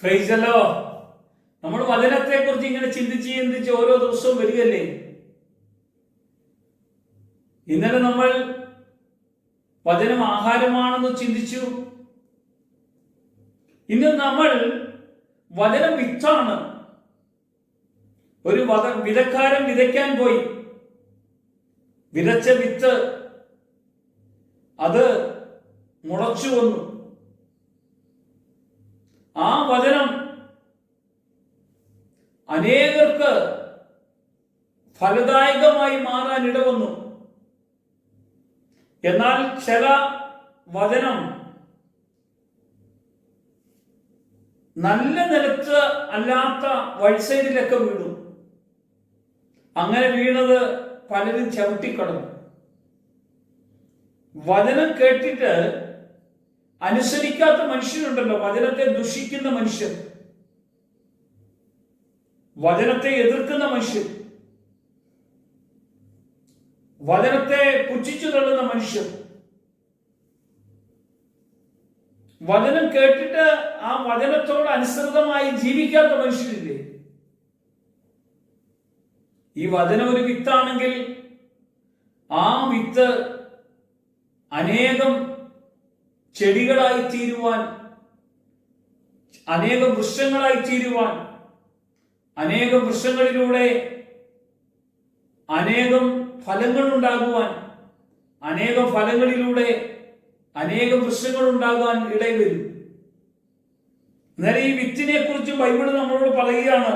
പ്രൈസല്ലോ. നമ്മൾ വചനത്തെ കുറിച്ച് ഇങ്ങനെ ചിന്തിച്ച് ഓരോ ദിവസവും വരികയല്ലേ. ഇന്നലെ നമ്മൾ വചനം ആഹാരമാണെന്ന് ചിന്തിച്ചു. ഇന്ന് നമ്മൾ വചനം വിത്താണ്. ഒരു വിതക്കാരൻ വിതയ്ക്കാൻ പോയി. വിതച്ച വിത്ത് അത് മുളച്ചു വന്നു. ആ വചനം അനേകർക്ക് ഫലദായകമായി മാറാൻ ഇടവന്നു. എന്നാൽ ചില വചനം നല്ല നിലത്ത് അല്ലാത്ത വഴിസൈഡിലൊക്കെ വീണു. അങ്ങനെ വീണത് പലരും ചവിട്ടിക്കടന്നു. വചനം കേട്ടിട്ട് അനുസരിക്കാത്ത മനുഷ്യരുണ്ടല്ലോ, വചനത്തെ ദുഷിക്കുന്ന മനുഷ്യർ, വചനത്തെ എതിർക്കുന്ന മനുഷ്യർ, വചനത്തെ പുച്ഛിച്ചു തള്ളുന്ന മനുഷ്യർ, വചനം കേട്ടിട്ട് ആ വചനത്തോട് അനുസൃതമായി ജീവിക്കാത്ത മനുഷ്യരില്ലേ. ഈ വചനം ഒരു വിത്താണെങ്കിൽ ആ വിത്ത് അനേകം ചെടികളായി തീരുവാൻ, അനേകം വൃക്ഷങ്ങളായി തീരുവാൻ, അനേകം വൃക്ഷങ്ങളിലൂടെ അനേകം ഫലങ്ങൾ ഉണ്ടാകുവാൻ, അനേകം ഫലങ്ങളിലൂടെ അനേകം വൃക്ഷങ്ങൾ ഉണ്ടാകാൻ ഇടവരും. എന്നാൽ ഈ വിത്തിനെ കുറിച്ച് ബൈബിൾ നമ്മളോട് പറയുകയാണ്,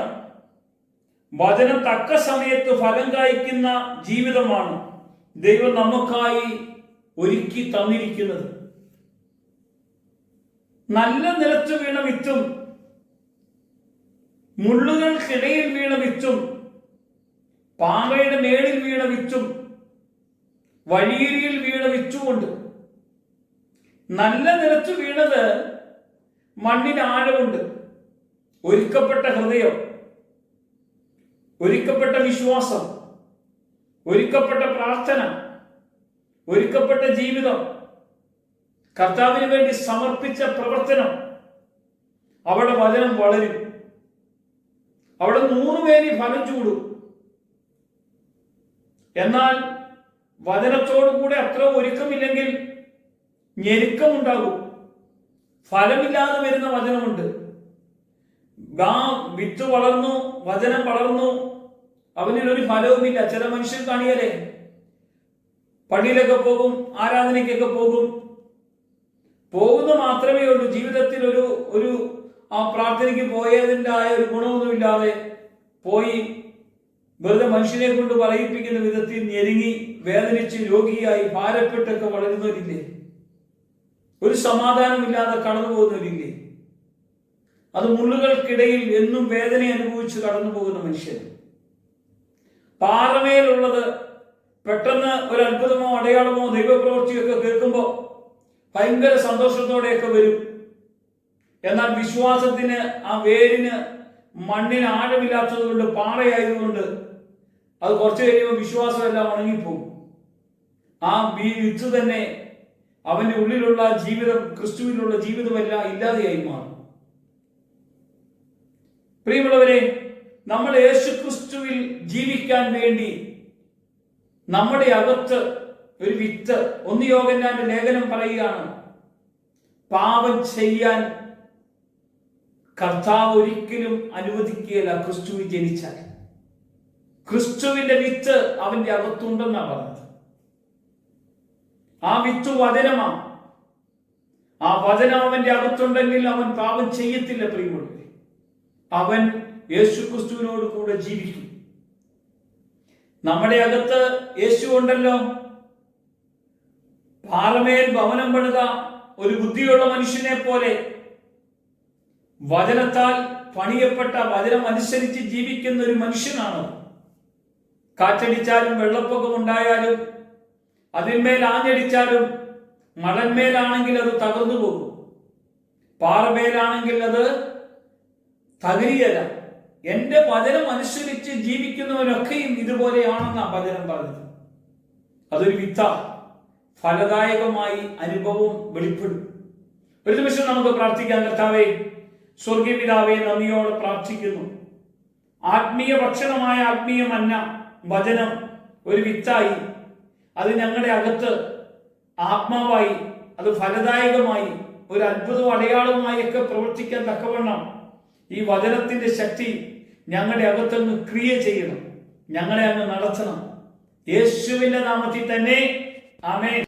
വചനം തക്ക സമയത്ത് ഫലം കായ്ക്കുന്ന ജീവിതമാണ് ദൈവം നമുക്കായി ഒരുക്കി തന്നിരിക്കുന്നത്. നല്ല നിലത്ത് വീണ വിത്തും മുള്ളുകൾക്കിടയിൽ വീണ വിത്തും പാറയുടെ മേളിൽ വീണ വിത്തും വഴിയരിയിൽ വീണ വിത്തുമുണ്ട്. നല്ല നിലത്ത് വീണത് മണ്ണിന് ആഴമുണ്ട്. ഒരുക്കപ്പെട്ട ഹൃദയം, ഒരുക്കപ്പെട്ട വിശ്വാസം, ഒരുക്കപ്പെട്ട പ്രാർത്ഥന, ഒരുക്കപ്പെട്ട ജീവിതം, കർത്താവിന് വേണ്ടി സമർപ്പിച്ച പ്രവർത്തനം, അവിടെ വചനം വളരും. അവിടെ 100 പേര് ഫലം ചൂടും. എന്നാൽ വചനത്തോടു കൂടെ അത്ര ഒരുക്കമില്ലെങ്കിൽ ഞെരുക്കമുണ്ടാകും. ഫലമില്ലാതെ വരുന്ന വചനമുണ്ട്. വിത്ത് വളർന്നു, വചനം വളർന്നു, അവനിലൊരു ഫലവുമില്ല. ചില മനുഷ്യർ കാണിയാലേ പള്ളിയിലൊക്കെ പോകും, ആരാധനയ്ക്കൊക്കെ പോകുന്ന മാത്രമേ ഉള്ളൂ. ജീവിതത്തിൽ ഒരു ആ പ്രാർത്ഥനയ്ക്ക് പോയതിൻ്റെ ആയ ഒരു ഗുണമൊന്നുമില്ലാതെ പോയി വെറുതെ മനുഷ്യനെ കൊണ്ട് പറയിപ്പിക്കുന്ന വിധത്തിൽ ഞെരുങ്ങി വേദനിച്ച് രോഗിയായി ഭാരപ്പെട്ടൊക്കെ വളരുന്നവരില്ലേ. ഒരു സമാധാനമില്ലാതെ കടന്നു പോകുന്നവരില്ലേ. അത് മുള്ളുകൾക്കിടയിൽ എന്നും വേദന അനുഭവിച്ച് കടന്നു പോകുന്ന മനുഷ്യൻ. പാറമേലുള്ളത് പെട്ടെന്ന് ഒരു അത്ഭുതമോ അടയാളമോ ദൈവപ്രവൃത്തിയൊക്കെ കേൾക്കുമ്പോൾ ഭയങ്കര സന്തോഷത്തോടെയൊക്കെ വരും. എന്നാൽ വിശ്വാസത്തിന്, ആ വേരിന് മണ്ണിന് ആഴമില്ലാത്തത് കൊണ്ട്, പാറയായതുകൊണ്ട് അത് കുറച്ചു കഴിയുമ്പോൾ വിശ്വാസമെല്ലാം ഉണങ്ങിപ്പോകും. ആ വിത്ത് തന്നെ അവന്റെ ഉള്ളിലുള്ള ജീവിതം, ക്രിസ്തുവിലുള്ള ജീവിതമെല്ലാം ഇല്ലാതെയായി മാറും. പ്രിയമുള്ളവരെ, നമ്മൾ യേശു ക്രിസ്തുവിൽ ജീവിക്കാൻ വേണ്ടി നമ്മുടെ അകത്ത് ഒരു വിത്ത്, 1 യോഹന്നാന്റെ ലേഖനം പറയുകയാണ്, പാപം ചെയ്യാൻ കർത്താവ് ഒരിക്കലും അനുവദിക്കുകയില്ല. ക്രിസ്തുവിൽ ജനിച്ചാൽ ക്രിസ്തുവിന്റെ വിത്ത് അവന്റെ അകത്തുണ്ടെന്നാണ് പറഞ്ഞത്. ആ വിത്ത് വചനമാണ്. ആ വചനം അവന്റെ അകത്തുണ്ടെങ്കിൽ അവൻ പാപം ചെയ്യത്തില്ല. പ്രിയമുള്ളവരെ, അവൻ യേശു ക്രിസ്തുവിനോട് കൂടെ ജീവിക്കും. നമ്മുടെ അകത്ത് യേശു ഉണ്ടല്ലോ. പാറമേൽ ഭവനം പണിത ഒരു ബുദ്ധിയുള്ള മനുഷ്യനെ പോലെ വചനത്താൽ പണിയപ്പെട്ട, വചനം അനുസരിച്ച് ജീവിക്കുന്ന ഒരു മനുഷ്യനാണ്. കാറ്റടിച്ചാലും വെള്ളപ്പൊക്കം ഉണ്ടായാലും അതിന്മേൽ ആഞ്ഞടിച്ചാലും മണന്മേലാണെങ്കിൽ അത് തകർന്നു പോകും, പാറമേലാണെങ്കിൽ അത് തകരിയല്ല. എന്റെ വചനം അനുസരിച്ച് ജീവിക്കുന്നവരൊക്കെയും ഇതുപോലെയാണെന്നാണ് വചനം പറഞ്ഞത്. അതൊരു വിത്ത, ഫലദായകമായി അനുഭവം വെളിപ്പെടും. ഒരു നിമിഷം നമുക്ക് പ്രാർത്ഥിക്കാം. കർത്താവേ, സ്വർഗീയ പിതാവേ, നന്ദിയോടെ പ്രാർത്ഥിക്കുന്നു. ആത്മീയ ഭക്ഷണമായ ആത്മീയ മന്ന വചനം ഒരു വിത്തായി, അത് ഞങ്ങളുടെ അകത്ത് ആത്മാവായി, അത് ഫലദായകമായി, ഒരു അത്ഭുതവും അടയാളവുമായി ഒക്കെ പ്രവർത്തിക്കാൻ തക്കവണ്ണം ഈ വചനത്തിന്റെ ശക്തി ഞങ്ങളുടെ അകത്തങ്ങ് ക്രിയ ചെയ്യണം, ഞങ്ങളെ അങ്ങ് നടത്തണം. യേശുവിന്റെ നാമത്തിൽ തന്നെ ആമേൻ.